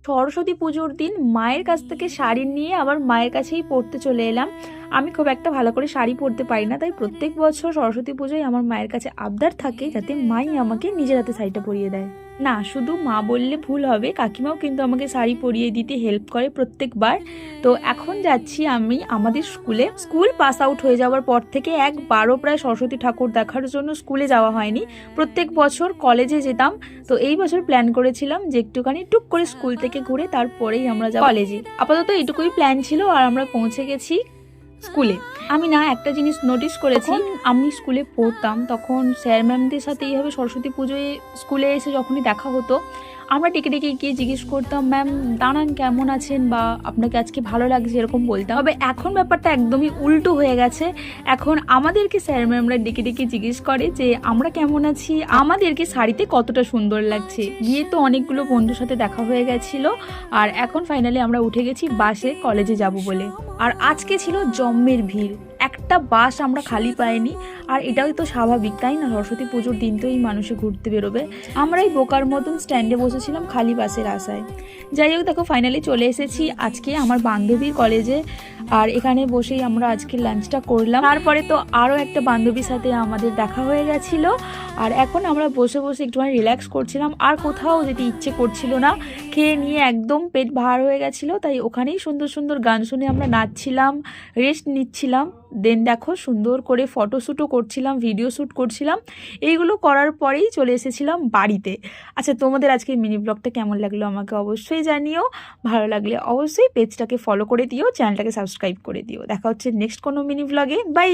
সরস্বতী পুজোর দিন মায়ের কাছ থেকে শাড়ি নিয়ে আবার মায়ের কাছেই পরতে চলে এলাম। আমি খুব একটা ভালো করে শাড়ি পরতে পারি না, তাই প্রত্যেক বছর সরস্বতী পুজোয় আমার মায়ের কাছে আবদার থাকে যাতে মাই আমাকে নিজের হাতে শাড়িটা পরিয়ে দেয়। না, শুধু মা বললে ভুল হবে, কাকিমাও কিন্তু আমাকে শাড়ি পরিয়ে দিতে হেল্প করে প্রত্যেকবার। তো এখন যাচ্ছি আমি আমাদের স্কুলে। স্কুল পাস আউট হয়ে যাওয়ার পর থেকে একবারও প্রায় সরস্বতী ঠাকুর দেখার জন্য স্কুলে যাওয়া হয়নি। প্রত্যেক বছর কলেজে যেতাম। তো এই বছর প্ল্যান করেছিলাম যে একটুখানি টুক করে স্কুল থেকে ঘুরে তারপরেই আমরা যাব কলেজে। আপাতত এইটুকুই প্ল্যান ছিল আর আমরা পৌঁছে গেছি স্কুলে। আমি না একটা জিনিস নোটিস করেছি, আমি স্কুলে পড়তাম তখন স্যার ম্যামদের সাথে এইভাবে সরস্বতী পুজোয় স্কুলে এসে যখনই দেখা হতো আমরা ডেকে ডেকে গিয়ে জিজ্ঞেস করতাম, ম্যাম দাঁড়ান কেমন আছেন, বা আপনাকে আজকে ভালো লাগছে, এরকম বলতাম। তবে এখন ব্যাপারটা একদমই উল্টো হয়ে গেছে। এখন আমাদেরকে স্যার ম্যামরা ডেকে ডেকে জিজ্ঞেস করে যে আমরা কেমন আছি, আমাদেরকে শাড়িতে কতটা সুন্দর লাগছে। গিয়ে তো অনেকগুলো বন্ধুর সাথে দেখা হয়ে গেছিল, আর এখন ফাইনালি আমরা উঠে গেছি বাসে কলেজে যাব বলে। আর আজকে ছিল জম্মের ভিড়, একটা বাস আমরা খালি পাইনি। আর এটাও তো স্বাভাবিক, তাই না? সরস্বতী পুজোর দিন তো এই মানুষে ঘুরতে বেরোবে। আমরা এই বোকার মতন স্ট্যান্ডে বসেছিলাম খালি বাসের আশায়। যাই হোক, দেখো ফাইনালি চলে এসেছি আজকে আমার বান্ধবীর কলেজে। আর এখানে বসেই আমরা আজকে লাঞ্চটা করলাম। তারপরে তো আরও একটা বান্ধবীর সাথে আমাদের দেখা হয়ে গেছিল। আর এখন আমরা বসে বসে একটুখানি রিল্যাক্স করছিলাম, আর কোথাও যেতে ইচ্ছে করছিল না। খেয়ে নিয়ে একদম পেট ভার হয়ে গেছিলো, তাই ওখানেই সুন্দর সুন্দর গান শুনে আমরা নাচছিলাম, রেস্ট নিচ্ছিলাম। দেন দেখো সুন্দর করে ফটোশ্যুটও করছিলাম, ভিডিও শ্যুট করছিলাম। এইগুলো করার পরেই চলে এসেছিলাম বাড়িতে। আচ্ছা, তোমাদের আজকে মিনি ব্লগটা কেমন লাগলো আমাকে অবশ্যই জানিও। ভালো লাগলে অবশ্যই পেজটাকে ফলো করে দিও, চ্যানেলটাকে সাবস্ক্রাইব করে দিও। দেখা হচ্ছে নেক্সট কোনো মিনি ব্লগে। বাই।